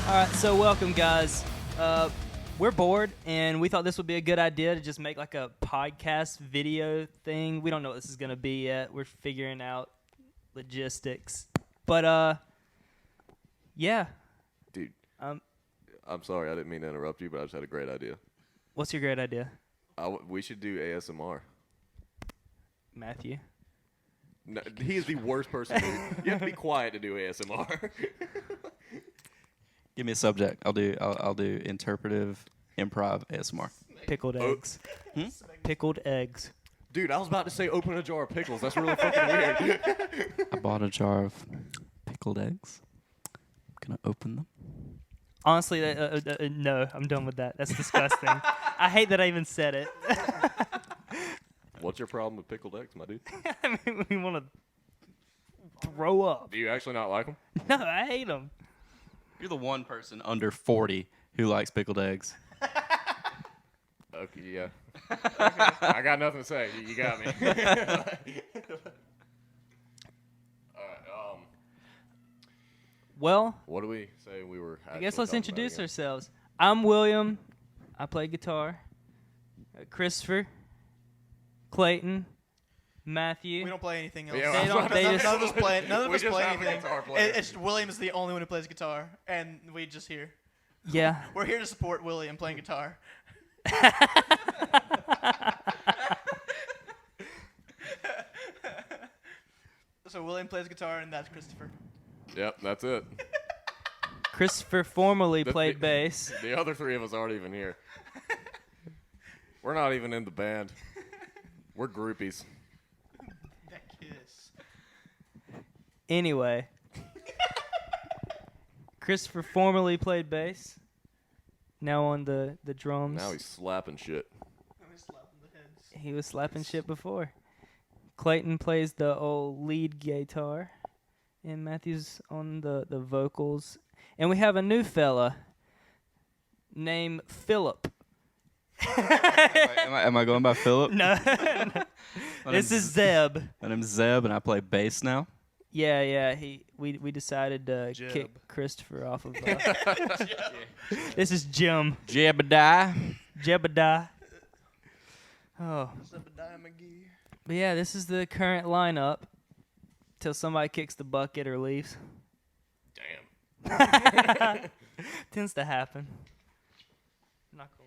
All right, so welcome, guys. We're bored, and we thought this would be a good idea to just make like a podcast video thing. We don't know what this is going to be yet. We're figuring out logistics. But, yeah. Dude, I'm sorry. I didn't mean to interrupt you, but I just had a great idea. What's your great idea? We should do ASMR. Matthew? No, he is the worst person. You have to be quiet to do ASMR. Give me a subject. I'll do interpretive improv ASMR. Pickled eggs. Pickled eggs. Dude, I was about to say open a jar of pickles. That's really fucking weird. I bought a jar of pickled eggs. I'm gonna open them. Honestly, no, I'm done with that. That's disgusting. I hate that I even said it. What's your problem with pickled eggs, my dude? I mean, we want to throw up. Do you actually not like them? No, I hate them. You're the one person under 40 who likes pickled eggs. Okay, yeah. I got nothing to say. You got me. All right. Well, What do we say we were? I guess actually let's talking introduce about again? ourselves. I'm William. I play guitar. Christopher. Clayton. Matthew. We don't play anything else. Yeah, They don't- they just- None of us play. None of We us just play have a anything. guitar player. It's William is the only one who plays guitar, and we just here. Yeah. We're here to support William playing guitar. So William plays guitar, and that's Christopher. Yep, that's it. Christopher formerly The- played the- bass. The other three of us aren't even here. We're not even in the band. We're groupies. That kiss. Anyway. Christopher formerly played bass. Now on the drums. Now he's slapping shit. Let me slap him in the heads. He was slapping shit before. Clayton plays the old lead guitar. And Matthew's on the vocals. And we have a new fella named Philip. Am I going by Philip? No. My This name's- is Zeb. My name's Zeb, and I play bass now. Yeah. We decided to Jeb. kick Christopher off of. This is Jim. Jebediah. Jebediah. Oh, Zebediah McGee. but yeah, this is the current lineup. Till somebody kicks the bucket or leaves. Damn. Tends to happen. Knock on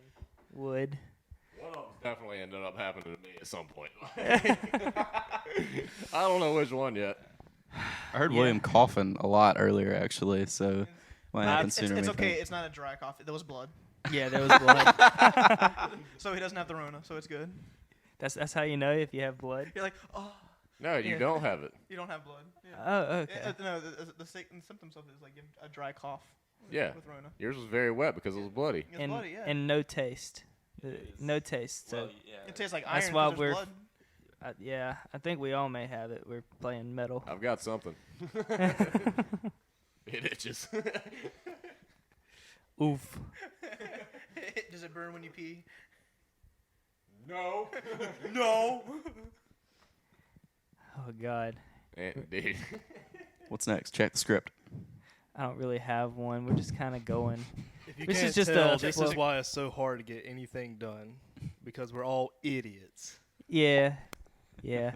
wood. One of them definitely ended up happening to me at some point. I don't know which one yet. I heard Yeah. William coughing a lot earlier, actually, so might happen It's sooner. okay. than we think. It's not a dry cough. There was blood. Yeah, there was blood. So he doesn't have the Rona, so it's good. That's how you know if you have blood. You're like, oh, No, you Yeah. don't have it. you don't have blood. Yeah. Oh, okay. No, the symptoms of it is like a dry cough. Yeah. With Rona. Yours was very wet because it was bloody. It's And bloody, yeah. and no taste. No taste. So It tastes like iron. That's 'cause why there's we're- blood. yeah, I think we all may have it. We're playing metal. I've got something. It itches. Oof. Does it burn when you pee? No. No. Oh God. Indeed. What's next? Check the script. I don't really have one. We're just kind of going. If you This is can't just tell, a this flow. is why it's so hard to get anything done, because we're all idiots. Yeah. Yeah.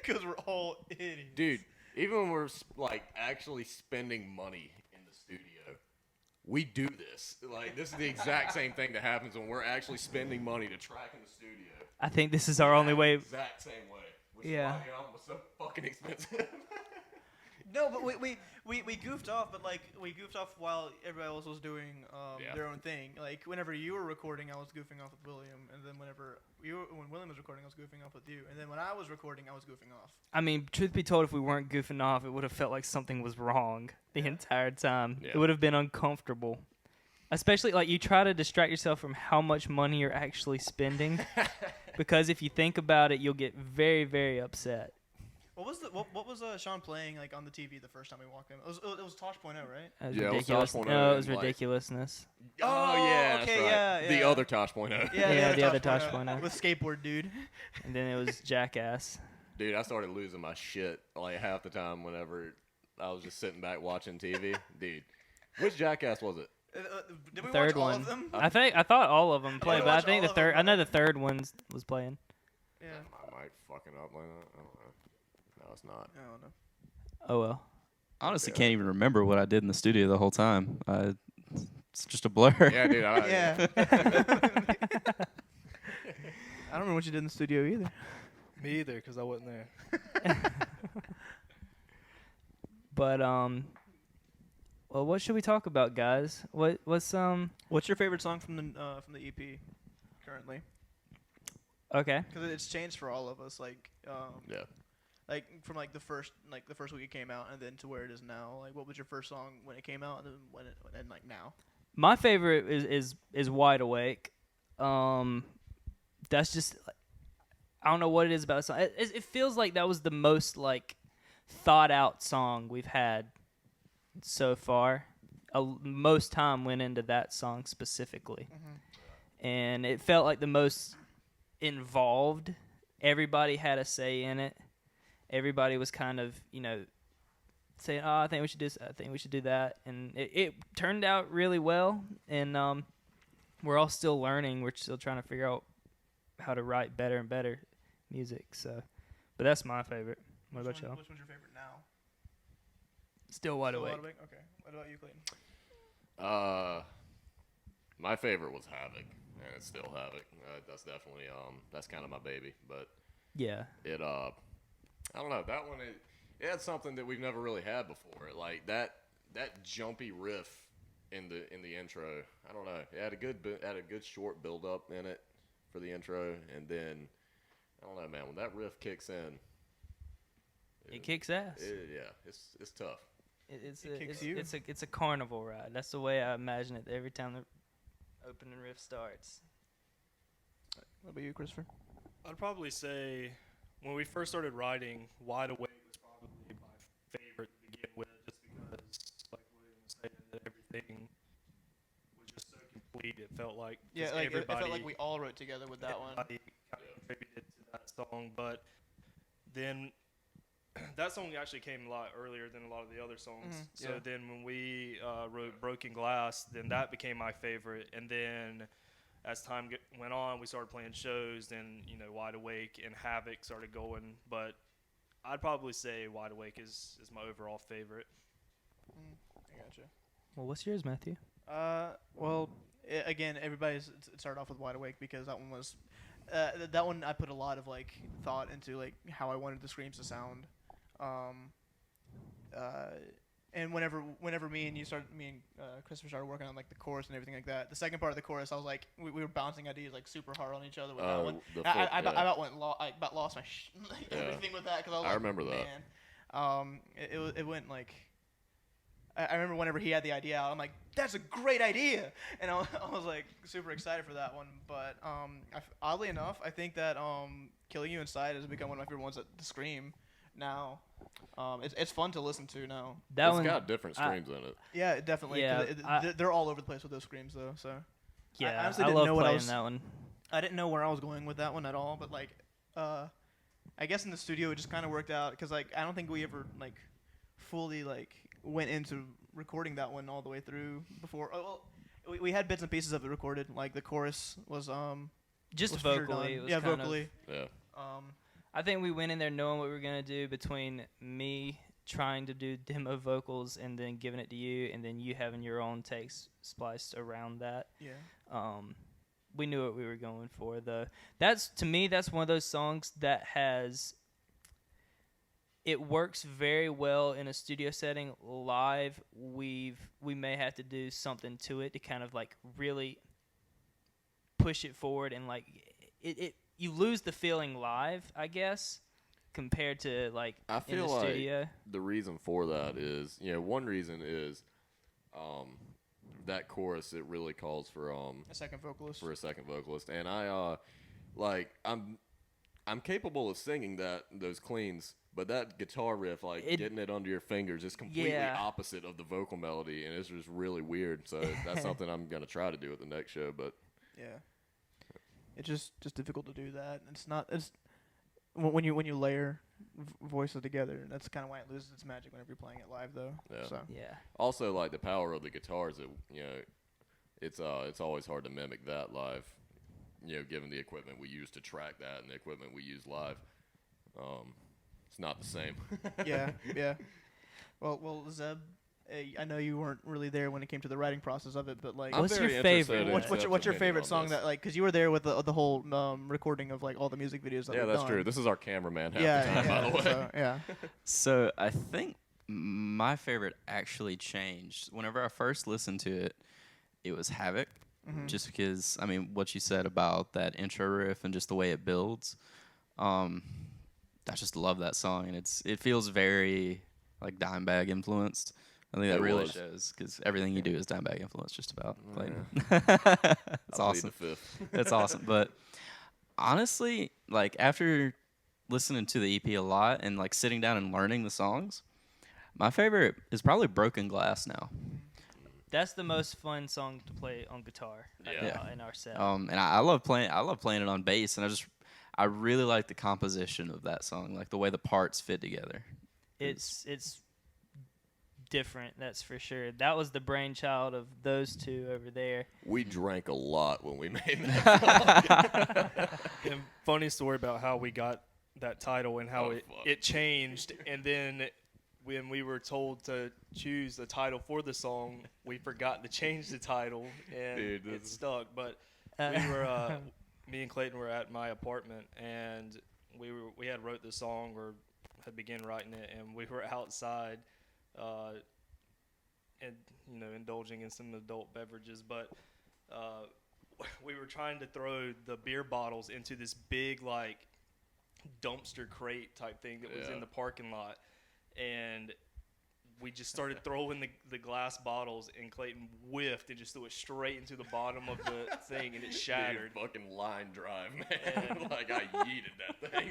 Because we're all idiots. Dude, even when we're like actually spending money in the studio, we do this. Like, this is the exact same thing that happens when we're actually spending money to track in the studio. I think this is our only way. Exact same way. Which Yeah. is why the album was so fucking expensive. No, but we goofed off, but like we goofed off while everybody else was doing Yeah. their own thing. Like whenever you were recording, I was goofing off with William, and then when William was recording, I was goofing off with you, and then when I was recording, I was goofing off. I mean, truth be told, if we weren't goofing off, it would have felt like something was wrong the entire time. Yeah. It would have been uncomfortable. Especially, like, you try to distract yourself from how much money you're actually spending. Because if you think about it, you'll get very, very upset. What was Sean playing like on the TV the first time we walked in? It was Tosh.0, right? It was Yeah, it was ridiculous. Tosh.0 No, it was and, like- ridiculousness. Oh, yeah, okay, that's right. yeah, The yeah. other Tosh.0. Yeah, the other Tosh.0. with skateboard dude. And then it was Jackass. Dude, I started losing my shit like half the time whenever I was just sitting back watching TV. Dude, Which Jackass was it? Did we Third watch all one. of them? I thought all of them played, we but I watched think all the of them, third. I know but- the third one was playing. Yeah. I might fucking up like that. I don't know. No, it's not. I don't know. Oh well. Honestly, Yeah. can't even remember what I did in the studio the whole time. It's just a blur. Yeah, dude. Yeah. I don't remember what you did in the studio either. Me either, because I wasn't there. But well, what should we talk about, guys? What's What's your favorite song from the EP currently? okay? Because it's changed for all of us. Like Yeah. like from like the first week it came out and then to where it is now. Like, what was your first song when it came out and then and like now? My favorite is Wide Awake. That's just I don't know what it is about the song. It feels like that was the most like thought out song we've had so far. Most time went into that song specifically, and it felt like the most involved. Everybody had a say in it. Everybody was kind of saying, "Oh, I think we should do this. I think we should do that," and it turned out really well. And we're all still learning. We're still trying to figure out how to write better and better music. So, but that's my favorite. What about y'all? Which one's your favorite now? Still Wide Still Awake. Okay. What about you, Clayton? My favorite was Havoc, and it's still Havoc. That's definitely that's kind of my baby. But Yeah. it I don't know, that one it had something that we've never really had before. Like that jumpy riff in the intro. I don't know. It had a good short build up in it for the intro, and then I don't know, man. When that riff kicks in, It kicks ass. It's tough. It's a carnival ride. That's the way I imagine it. Every time the opening riff starts. What about you, Christopher? I'd probably say when we first started writing, Wide Awake was probably my favorite to begin with, just because, like William was saying, that everything was just so complete. It felt like Yeah, like it everybody, felt like we all wrote together with that one. everybody kind of contributed to that song. But then that song actually came a lot earlier than a lot of the other songs. Mhm, So yeah. then when we wrote Broken Glass, then that became my favorite. And then as time went on, we started playing shows, and Wide Awake and Havoc started going. But I'd probably say Wide Awake is my overall favorite. I gotcha. Well, what's yours, Matthew? Well, again, it started off with Wide Awake because that one was, that one I put a lot of like thought into like how I wanted the screams to sound, and whenever me and Christopher started working on like the chorus and everything like that, the second part of the chorus, I was like, we were bouncing ideas like super hard on each other with that one. I about lost my everything with that because I was like, remember that. Man. It went like. I remember whenever he had the idea out, I'm like, that's a great idea, and I was like super excited for that one. But oddly enough, I think that Killing You Inside has become one of my favorite ones to scream now. It's fun to listen to now. That It's got different screams in it. Yeah, definitely. Yeah, they're all over the place with those screams though. So Yeah, I honestly I didn't love know what I playing was. that one. I didn't know where I was going with that one at all, but like, I guess in the studio it just kind of worked out because like I don't think we ever like fully like went into recording that one all the way through before. Oh, well, we had bits and pieces of it recorded. Like the chorus was Just was for sure vocally. done. It was Yeah, kind of- vocally. Yeah. I think we went in there knowing what we were gonna do between me trying to do demo vocals and then giving it to you, and then you having your own takes spliced around that. Yeah. We knew what we were going for. To me, that's one of those songs that it works very well in a studio setting. Live, we may have to do something to it to kind of like really push it forward, and like you lose the feeling live, I guess, compared to like I in feel the like studio. the reason for that is, one reason is that chorus, it really calls for A second vocalist. a second vocalist, and I'm capable of singing those cleans, but that guitar riff, getting it under your fingers, is completely opposite of the vocal melody, and it's just really weird. So that's something I'm gonna try to do at the next show. But Yeah. It's just difficult to do that. It's not. It's when you layer voices together, that's kind of why it loses its magic whenever you're playing it live, though. Yeah. So Yeah. Also, like the power of the guitars, it's always hard to mimic that live. Given the equipment we use to track that and the equipment we use live, it's not the same. yeah. Well, Zeb, I know you weren't really there when it came to the writing process of it, but like, I'm What's your very favorite? interested in what's Zeb's your opinion favorite on song this. that like, because you were there with the whole recording of like all the music videos that Yeah, we've that's done. true. This is our cameraman half Yeah, the time, by the way. So, yeah. So I think my favorite actually changed. Whenever I first listened to it, it was Havoc. Mhm. Just because, I mean, what you said about that intro riff and just the way it builds. I just love that song, and it feels very like Dimebag influenced. I think that It really was. shows because everything you do is Dimebag influenced, just about. Oh, Clayton. I'll That's plead awesome. the fifth. That's awesome. But honestly, like after listening to the EP a lot and like sitting down and learning the songs, my favorite is probably Broken Glass now. That's the most fun song to play on guitar. Yeah. In our set. And I love playing it on bass, and I really like the composition of that song, like the way the parts fit together. It's different, that's for sure. That was the brainchild of those two over there. We drank a lot when we made that. And funny story about how we got that title and how Oh, it, fuck. it changed. And then when we were told to choose the title for the song, we forgot to change the title, and Dude, it this is- stuck. But we were, me and Clayton were at my apartment, and we had wrote the song or had begun writing it, and we were outside, and indulging in some adult beverages, but we were trying to throw the beer bottles into this big like dumpster crate type thing that was Yeah. in the parking lot, and we just started throwing the glass bottles, and Clayton whiffed and just threw it straight into the bottom of the thing, and it shattered. Dude, fucking line drive, man. Like, I yeeted that thing.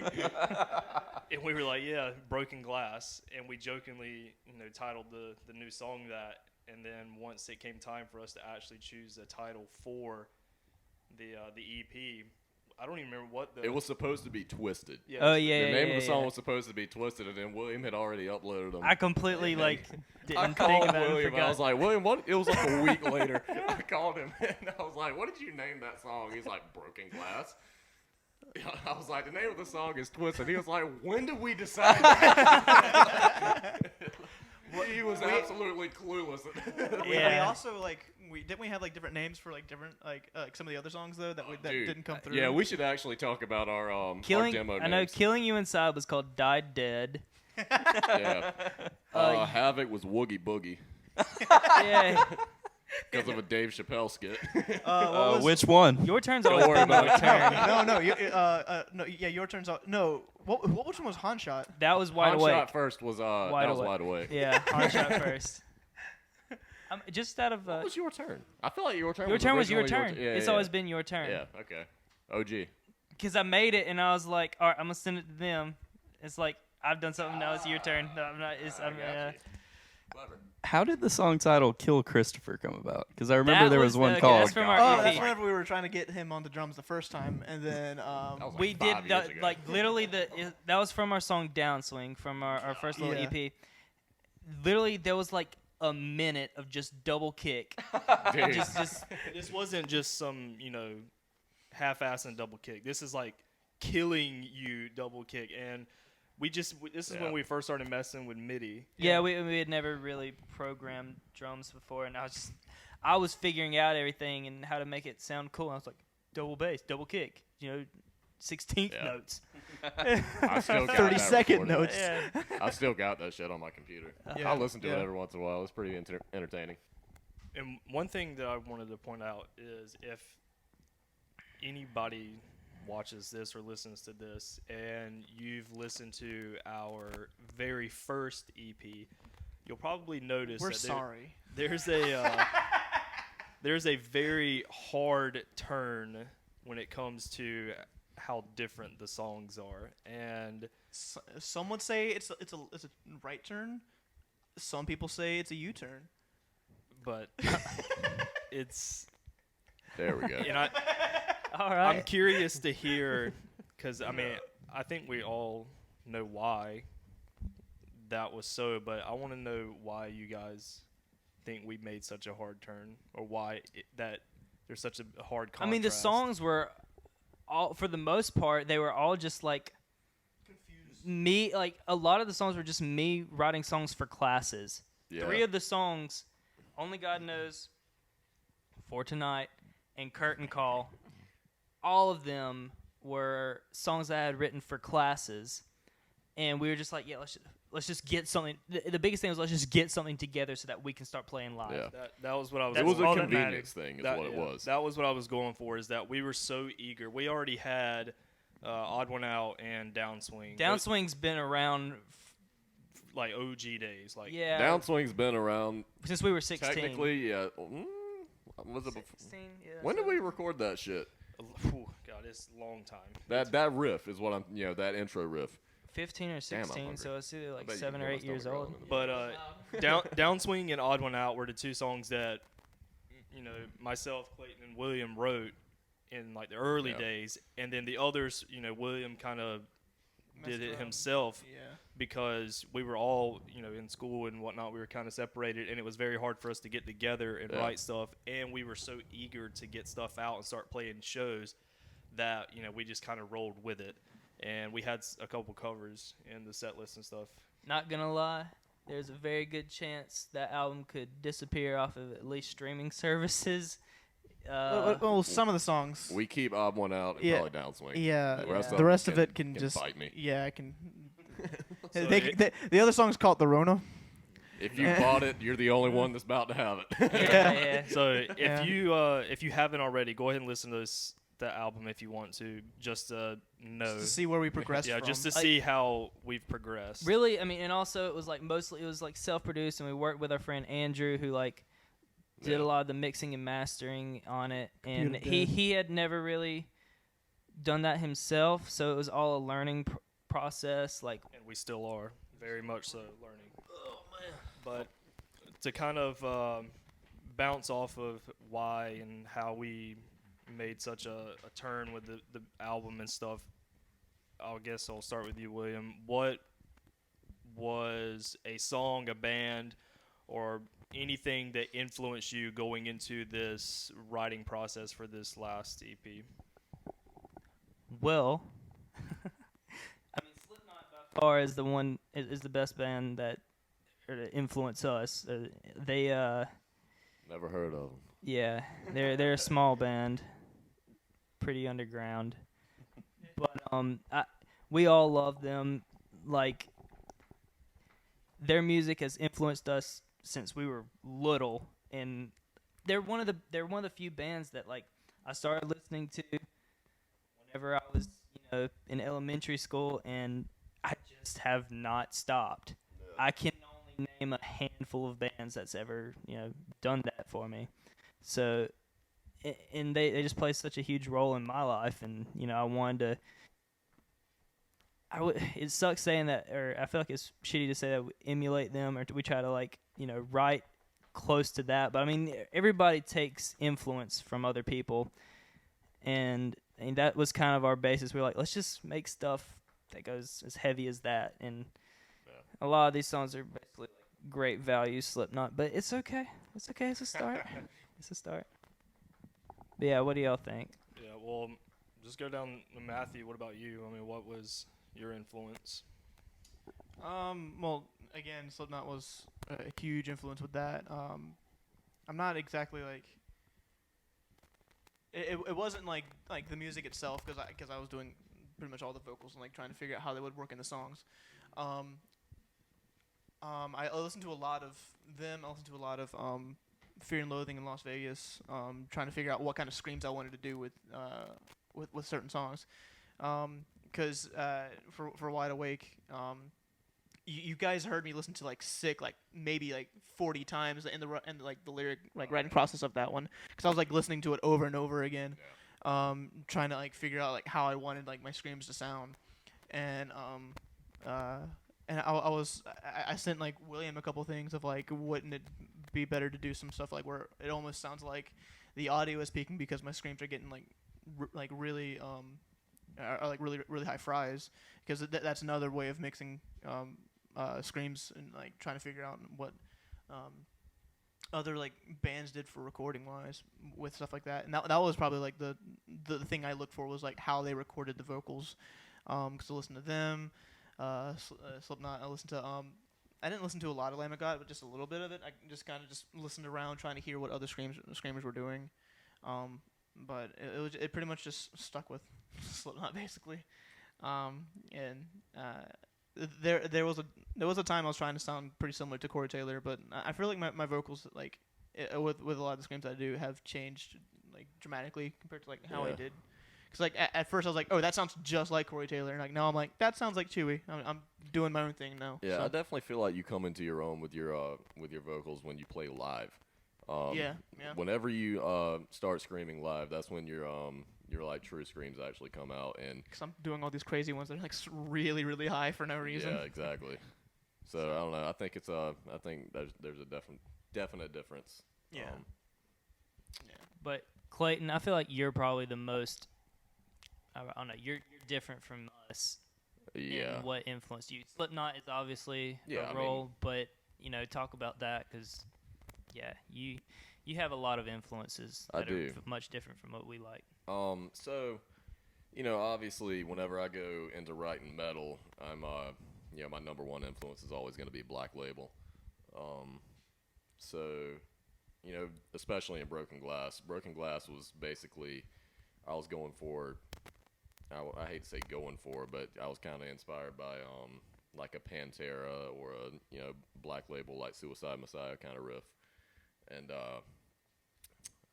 And we were like, yeah, Broken Glass, and we jokingly titled the new song that. And then once it came time for us to actually choose a title for the EP, I don't even remember what the It was supposed to be Twisted. yeah, Oh, it's- yeah. The name of the song was supposed to be Twisted, and then William had already uploaded them. I completely like I didn't think called about it. and William. I forgot. was like, William, what? It was like a week later. I called him, and I was like, what did you name that song? He's like, Broken Glass. I was like, the name of the song is Twisted. He was like, when did we decide that? He was absolutely clueless. We Yeah. also didn't we have like different names for like different like some of the other songs though that Dude, didn't come through. Yeah, we should actually talk about our Killing. demo I know names. Killing You Inside was called Died Dead. Yeah. Havoc was Woogie Boogie Yeah. because of a Dave Chappelle skit. What was, Which one? Your turn's Don't always worry been about your it. turn. no, yeah, your turns out. No, which one was Han Shot? That was Wide Hot Awake. Shot first was Wide Awake. Yeah, Han Shot first. Just out of What was your turn? I feel like your turn. your turn was your originally turn. Yeah, It's yeah. always been your turn. Yeah. Okay. OG. Because I made it and I was like, all right, I'm gonna send it to them. It's like I've done something now. It's your turn. No, I'm not. I got you. Clever. How did the song title "Kill Christopher" come about? Because I remember That there was was one the- called. that's from our Oh, EP. that's whenever we were trying to get him on the drums the first time, and then That was like we 5 did years ago. like literally that was from our song Downswing from our first little Yeah. EP. Literally, there was like a minute of just double kick. Dude. just This wasn't just some half-assing double kick. This is like killing you double kick, and this is Yeah. when we first started messing with MIDI. yeah. We had never really programmed drums before, and I was figuring out everything and how to make it sound cool. I was like double bass, double kick, 16th Yeah. notes. I still got 30-second that recorded. notes. Yeah. I still got that shit on my computer. Yeah, I listen to yeah. it every once in a while. It's pretty entertaining. And one thing that I wanted to point out is if anybody watches this or listens to this and you've listened to our very first EP, you'll probably notice we're that sorry. there's a very hard turn when it comes to how different the songs are. And Some would say it's a right turn. Some people say it's a U-turn. but it's There we go. and All I'm right. curious to hear, because I mean, I think we all know why that was so, but I want to know why you guys think we made such a hard turn, or why that there's such a hard contrast. I mean, the songs were all, for the most part, they were all just like me. Like a lot of the songs were just me writing songs for classes. Yeah. 3 of the songs, Only God Knows, For Tonight, and Curtain Call, all of them were songs I had written for classes, and we were just like, yeah, let's just get something. The biggest thing was let's just get something together so that we can start playing live. Yeah. That was what I was. It was a all that convenience mattered. thing, is That- what it yeah, was. That was what I was going for. Is that we were so eager. We already had Odd One Out and Downswing. Downswing's been around, like OG days. Like yeah, Downswing's been around since we were 16. technically. Yeah. Was it before? 16, yeah, When did so- we record that shit? Whew, God, it's a long time. That riff is what I'm. that intro riff. 15 or 16, hungry. so it's either I like bet you 7 can or hear my 8 years stomach old. growling in the But Downswing and Odd One Out were the 2 songs that, myself, Clayton, and William wrote in like the early Yeah. days, and then the others, William kind of did Messed it around. himself Yeah. because we were all, in school and whatnot. We were kind of separated, and it was very hard for us to get together and Yeah. write stuff. And we were so eager to get stuff out and start playing shows that we just kind of rolled with it. And we had a couple covers in the set list and stuff. Not gonna lie, there's a very good chance that album could disappear off of at least streaming services. Well, some of the songs. We keep Odd One Out and Yeah. probably Downswing. Yeah, The rest, the rest of them it can just fight me. Yeah, I can. So The other song's called The Rona. If you bought it, you're the only one that's about to have it. yeah. So Yeah. if you haven't already, go ahead and listen to that album if you want to, just to know. To see where we progress Yeah, from. just to Like- see how we've progressed. Really, I mean, and also it was like mostly it was like self-produced, and we worked with our friend Andrew, who like did Yeah. a lot of the mixing and mastering on it, and Beautiful he guy. he had never really done that himself, so it was all a learning process. Like, And we still are very much so learning. Oh man! But to kind of bounce off of why and how we made such a turn with the album and stuff, I guess I'll start with you, William. What was a song, a band, or anything that influenced you going into this writing process for this last E EP? well, I mean, Slipknot by far is the one is the best band that influenced us. They Never heard of them. yeah, they're a small band, pretty underground, but we all love them. Like, their music has influenced us since we were little, and they're one of the few bands that like I started listening to whenever I was in elementary school, and I just have not stopped. I can only name a handful of bands that's ever done that for me. So, and they just play such a huge role in my life, and I wanted to. It sucks saying that, or I feel like it's shitty to say that we emulate them, or we try to write close to that. But I mean, everybody takes influence from other people, and that was kind of our basis. We were like, let's just make stuff that goes as heavy as that, and a lot of these songs are basically like great value Slipknot, but it's okay. It's okay. It's a start. It's a start. But yeah, what do y'all think? Yeah, well, just go down to Matthew. What about you? I mean, what was your influence? Well, again, Slipknot was a huge influence with that. I'm not exactly like. It wasn't like the music itself, because I was doing pretty much all the vocals and like trying to figure out how they would work in the songs. I listened to a lot of them. I listened to a lot of Fear and Loathing in Las Vegas, trying to figure out what kind of screams I wanted to do with certain songs. Because for Wide Awake, you guys heard me listen to like Sick maybe 40 times in the lyric writing process of that one, because I was like listening to it over and over again, trying to figure out how I wanted my screams to sound, and I sent William a couple things of wouldn't it be better to do some stuff where it almost sounds like the audio is peaking because my screams are getting really are like really high fries, because that's another way of mixing screams and like trying to figure out what other like bands did for recording wise with stuff like that. And that was probably like the thing I looked for, was like how they recorded the vocals, because I listened to them, Slipknot. I listened to I didn't listen to a lot of Lamb of God, but just a little bit of it. I just kind of just listened around trying to hear what other screamers were doing. But it pretty much just stuck with Slipknot basically. And there was a time I was trying to sound pretty similar to Corey Taylor, but I feel like my vocals like with a lot of the screams I do have changed like dramatically compared to like how I did. Because like at first I was like, oh, that sounds just like Corey Taylor, and like now I'm like, that sounds like Chewy. I'm doing my own thing now. Yeah, so. I definitely feel like you come into your own with your vocals when you play live. Yeah. Whenever you start screaming live, that's when your like true screams actually come out. And because I'm doing all these crazy ones that are like really high for no reason. Yeah, exactly. So I don't know. I think it's I think there's a definite difference. Yeah. But Clayton, I feel like you're probably the most. I don't know. You're different from us. Yeah. In what influenced you? Slipknot is obviously Yeah, a role, but talk about that, because you have a lot of influences that are much different from what we like. So, obviously, whenever I go into writing metal, I'm my number one influence is always going to be Black Label. So, especially in Broken Glass. Broken Glass was basically, I was going for, I hate to say going for, but I was kind of inspired by like a Pantera or a Black Label like Suicide Messiah kind of riff. And I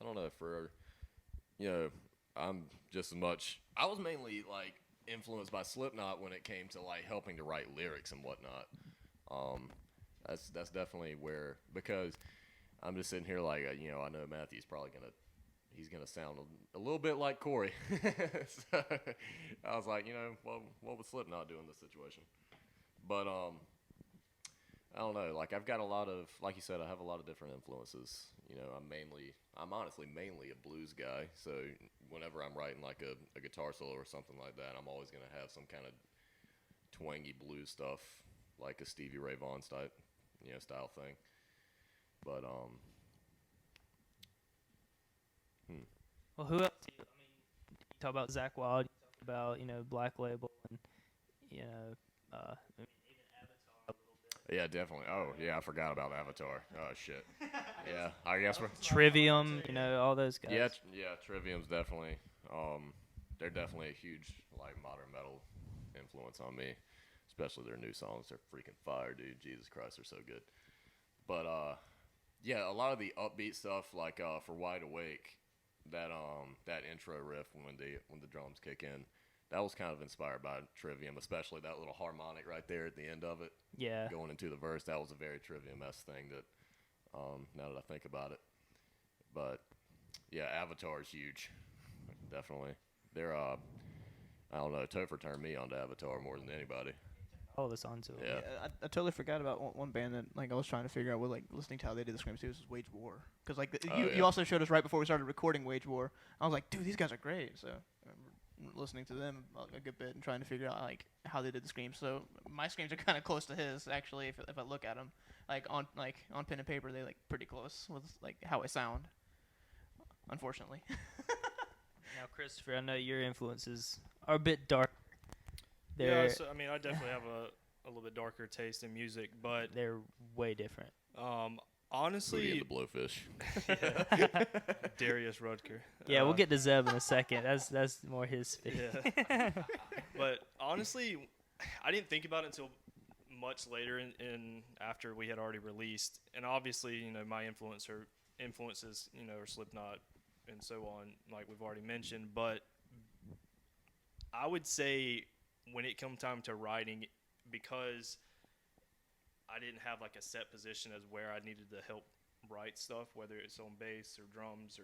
don't know, I'm just as much, I was mainly like influenced by Slipknot when it came to like helping to write lyrics and whatnot. That's definitely where, because I'm just sitting here like, I know Matthew's probably he's gonna sound a little bit like Corey. So I was like, what would Slipknot do in this situation? But I don't know. Like, I've got a lot of, like you said, I have a lot of different influences. I'm honestly mainly a blues guy. So whenever I'm writing like a guitar solo or something like that, I'm always gonna have some kind of twangy blues stuff, like a Stevie Ray Vaughan style thing. But Well, who else? You talk about Zakk Wylde. You talk about Black Label, and even Avatar a little bit. yeah, definitely. Oh yeah, I forgot about Avatar. Oh shit. Yeah, I guess we're Trivium. All those guys. Yeah, Trivium's definitely. They're definitely a huge like modern metal influence on me, especially their new songs. They're freaking fire, dude. Jesus Christ, they're so good. But yeah, a lot of the upbeat stuff, like for Wide Awake, that intro riff when the drums kick in, that was kind of inspired by Trivium, especially that little harmonic right there at the end of it. Yeah. Going into the verse, that was a very Trivium-esque thing that, now that I think about it. But yeah, Avatar is huge, definitely. They're I don't know, Topher turned me on to Avatar more than anybody. All of us onto it. Yeah. I totally forgot about one band that like I was trying to figure out with like listening to how they did the screams too. This was Wage War, because like you also showed us right before we started recording Wage War. I was like, dude, these guys are great. So I'm listening to them a good bit and trying to figure out like how they did the screams. So my screams are kind of close to his actually. If I look at them like on pen and paper, they like pretty close with like how I sound. Unfortunately. Now, Christopher, I know your influences are a bit dark. Yeah, so, I definitely have a little bit darker taste in music, but they're way different. Honestly, Boogie and the Blowfish. Darius Rudker. Yeah, we'll get to Zeb in a second. That's more his speed. Yeah. But honestly, I didn't think about it until much later in after we had already released, and obviously, my influences, are Slipknot and so on, like we've already mentioned. But I would say, when it come time to writing, because I didn't have like a set position as where I needed to help write stuff, whether it's on bass or drums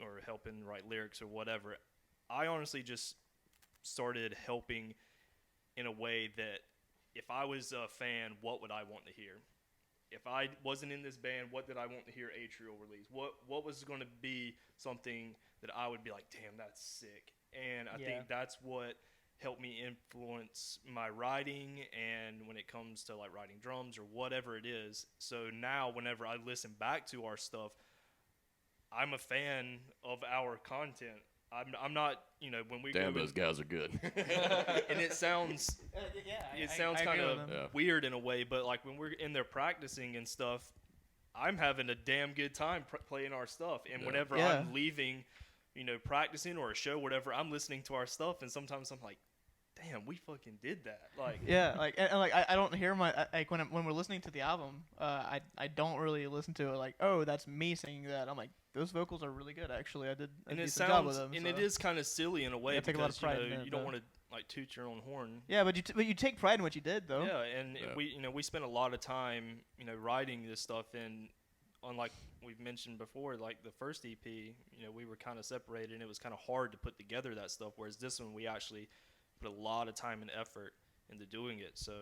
or helping write lyrics or whatever, I honestly just started helping in a way that if I was a fan, what would I want to hear? If I wasn't in this band, what did I want to hear Atrial release? What was going to be something that I would be like, damn, that's sick? and I think that's what helped me influence my writing, and when it comes to like writing drums or whatever it is. So now whenever I listen back to our stuff, I'm a fan of our content. I'm not, you know, when we Damn, go those guys are good. and it sounds kind of weird in a way, but like when we're in there practicing and stuff, I'm having a damn good time playing our stuff, and whenever I'm leaving, you know, practicing or a show, whatever, I'm listening to our stuff, and sometimes I'm like, damn, we fucking did that. Like, I don't hear like when we're listening to the album, I don't really listen to it like, oh, that's me singing that. I'm like, those vocals are really good, actually. I did a decent job with them. And it is kind of silly in a way, take a lot of pride in it, you don't want to like toot your own horn. Yeah, but you take pride in what you did, though. Yeah, and we spent a lot of time, you know, writing this stuff, and unlike we've mentioned before, like the first EP, you know, we were kind of separated, and it was kind of hard to put together that stuff. Whereas this one, we actually put a lot of time and effort into doing it. So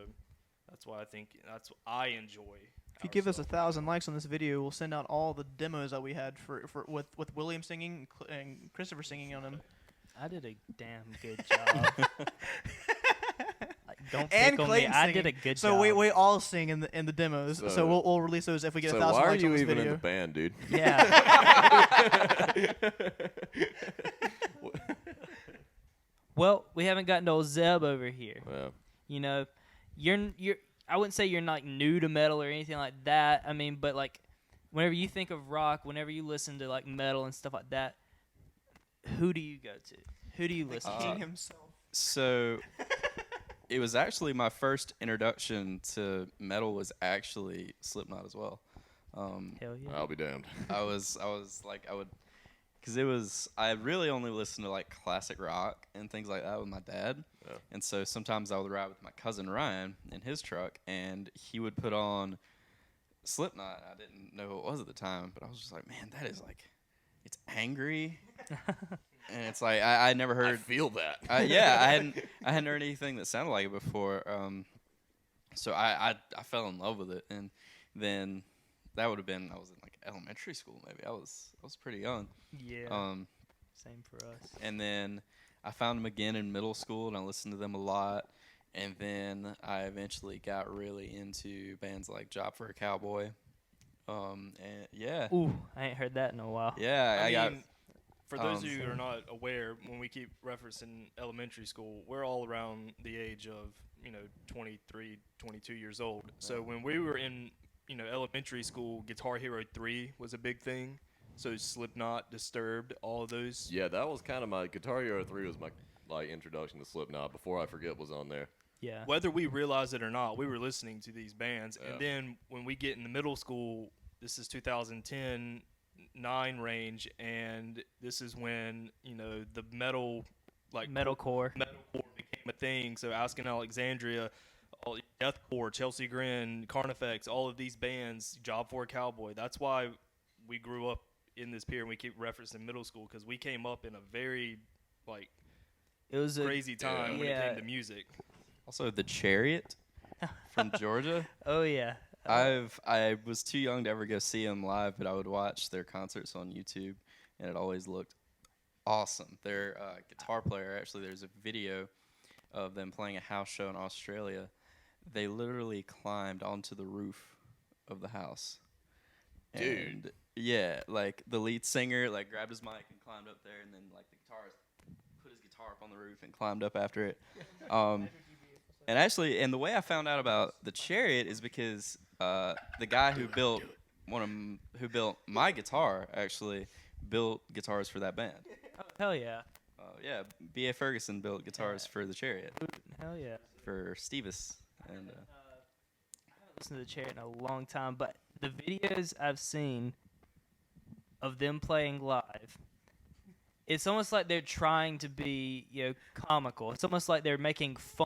that's why that's what I enjoy. If you give us 1,000 likes on this video, we'll send out all the demos that we had with William singing and Christopher singing on them. I did a damn good job. Like, don't and pick on me. Clayton I singing. did a good so job. we all sing in the demos. So we'll release those if we get 1,000 likes on this video. So why are you even in the band, dude? Yeah. Well, we haven't gotten to old Zeb over here. Yeah. You know, you're. I wouldn't say you're like new to metal or anything like that. I mean, but like, whenever you think of rock, whenever you listen to like metal and stuff like that, who do you go to? Who do you listen to? King himself. So it was actually my first introduction to metal was actually Slipknot as well. Hell yeah. I'll be damned. I was like, because I really only listened to like classic rock and things like that with my dad. Yeah. And so sometimes I would ride with my cousin Ryan in his truck, and he would put on Slipknot. I didn't know who it was at the time, but I was just like, man, that is like, it's angry. And it's like, I never heard. I feel that. I hadn't heard anything that sounded like it before. So I fell in love with it, and then that would have been, I was in like elementary school maybe. I was pretty young. Yeah. Same for us. And then I found them again in middle school, and I listened to them a lot. And then I eventually got really into bands like Job for a Cowboy. And yeah. Ooh, I ain't heard that in a while. Yeah, I got. For those of you who are not aware, when we keep referencing elementary school, we're all around the age of, 23, 22 years old. So when we were in, elementary school, Guitar Hero 3 was a big thing. So Slipknot, Disturbed, all of those. Yeah, that was kind of my Guitar Hero 3 was my introduction to Slipknot. Before I Forget was on there. Yeah. Whether we realized it or not, we were listening to these bands. Yeah. And then when we get in the middle school, this is 2010, 9 range, and this is when the metalcore became a thing. So Asking Alexandria, Deathcore, Chelsea Grin, Carnifex, all of these bands, Job for a Cowboy. That's why we grew up in this period. And we keep referencing middle school because we came up in a very it was crazy time when it came to music. Also, The Chariot from Georgia. Oh yeah. I was too young to ever go see them live, but I would watch their concerts on YouTube, and it always looked awesome. Their guitar player, actually, there's a video of them playing a house show in Australia. They literally climbed onto the roof of the house. Dude. And yeah, the lead singer grabbed his mic and climbed up there, and then the guitarist put his guitar up on the roof and climbed up after it. And actually, the way I found out about The Chariot is because the guy who built my guitar actually built guitars for that band. Oh, hell yeah. Yeah, B.A. Ferguson built guitars for The Chariot. Hell yeah. For Stevis. And I haven't listened to The Chariot in a long time, but the videos I've seen of them playing live, it's almost like they're trying to be, comical. It's almost like they're making fun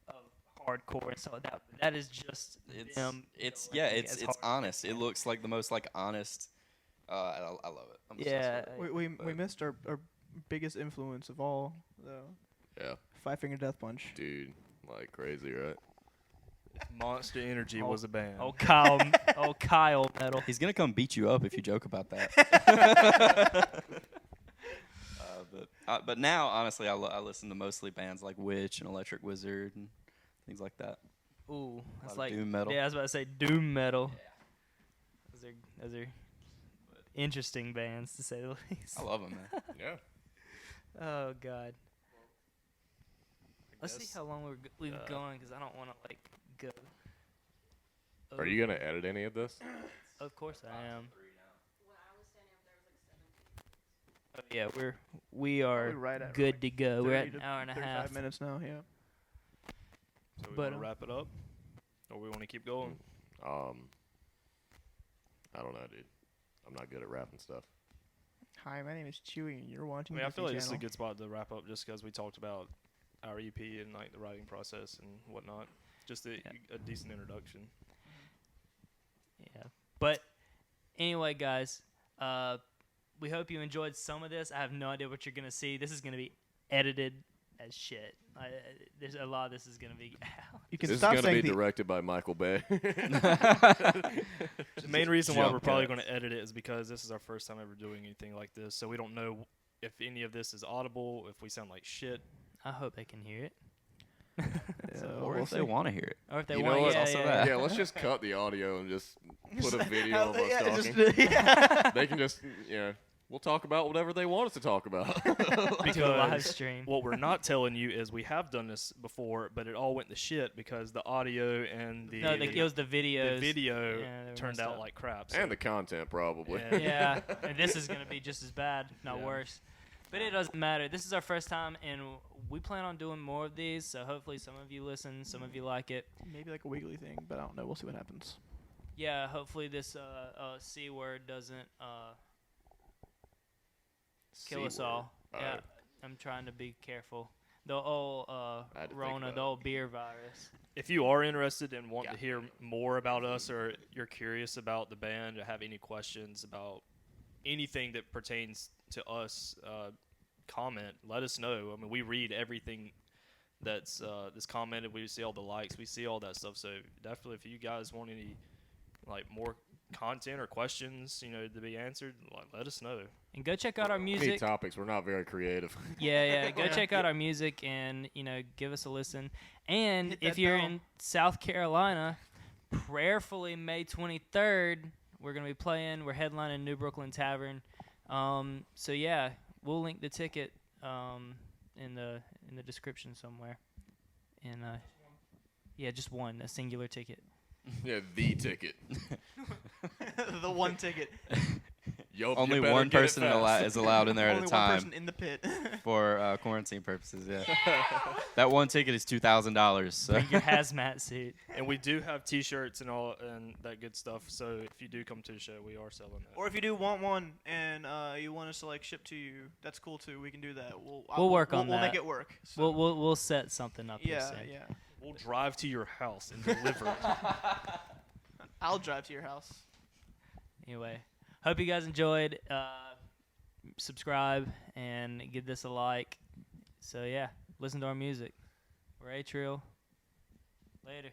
of hardcore and stuff like that. But that is just them. It's honest. It looks like the most honest. I love it. Yeah. We missed our biggest influence of all, though. Yeah. Five Finger Death Punch. Dude, crazy, right? Monster Energy was a band. Kyle Metal. He's gonna come beat you up if you joke about that. But now, honestly, I listen to mostly bands like Witch and Electric Wizard and things like that. Ooh, that's of like doom metal. Yeah, I was about to say doom metal. Those are interesting bands to say the least. I love them, man. Yeah. Oh God. Let's see guess, how long we've gone because I don't want to like go. Are you gonna edit any of this? Of course I am. Oh, yeah, we are We're right at good like to go. We're at 30 an to hour and a 35 half. minutes now. Yeah. So we But, want to wrap it up, or we want to keep going. I don't know, dude. I'm not good at rapping stuff. Hi, my name is Chewing, and you're watching. I mean, I feel like this is a channel. good spot to wrap up, just because we talked about our EP and like the writing process and whatnot. Just a decent introduction. Yeah. But anyway, guys, we hope you enjoyed some of this. I have no idea what you're gonna see. This is gonna be edited as shit. There's a lot of this is gonna be out. You can This is stop gonna saying be the directed by Michael Bay. The main reason why jump we're probably cuts. going to edit it is because this is our first time ever doing anything like this, so we don't know if any of this is audible, if we sound like shit. I hope they can hear it. Or we'll if they see. want to hear it. Or if they You want, know what? yeah, Also yeah, that. Yeah, let's just cut the audio and just put a video of us Yeah, talking. just- They can just, we'll talk about whatever they want us to talk about. Do a live Because stream. what we're not telling you is we have done this before, but it all went to shit because the audio and the No, it was the videos. the video Yeah, they were turned messed out up. like crap. And the content, probably. Yeah. Yeah, and this is gonna be just as bad, not Yeah. worse. But it doesn't matter. This is our first time, and we plan on doing more of these. So hopefully, some of you listen, some of you like it. maybe like a Weekley thing, but I don't know. We'll see what happens. Yeah, hopefully this C word doesn't kill us C-word. all. Yeah, Alright. I'm trying to be careful. The old I had to think Rona, about the it. old beer virus. If you are interested and want God to hear more about us, or you're curious about the band, or have any questions about anything that pertains to us, comment. Let us know. I mean, we read everything that's commented. We see all the likes. We see all that stuff. So definitely, if you guys want any more content or questions, to be answered, let us know. And go check out our Any music. topics, we're not very creative. Yeah. Go check out our music and give us a listen. And Hit if that you're bell. in South Carolina, prayerfully May 23rd, we're gonna be playing. We're headlining New Brooklyn Tavern. So yeah, we'll link the ticket in the description somewhere. And yeah, just one, a singular ticket. Yeah, the ticket. The one ticket. Yo, Only you better one get it person fast. is allowed in there at Only a one time person in the pit. for quarantine purposes. Yeah, that one ticket is $2,000. So Bring your hazmat suit. And we do have T-shirts and all and that good stuff. So if you do come to the show, we are selling it. Or if you do want one and you want us to ship to you, that's cool too. We can do that. We'll work on We'll that. make it work. So. We'll set something up. here Yeah, soon. yeah. We'll drive to your house and deliver it. I'll drive to your house. Anyway, hope you guys enjoyed. Subscribe and give this a like. So yeah, listen to our music. We're Atrial. Later.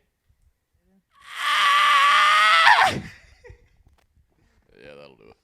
Yeah, that'll do it.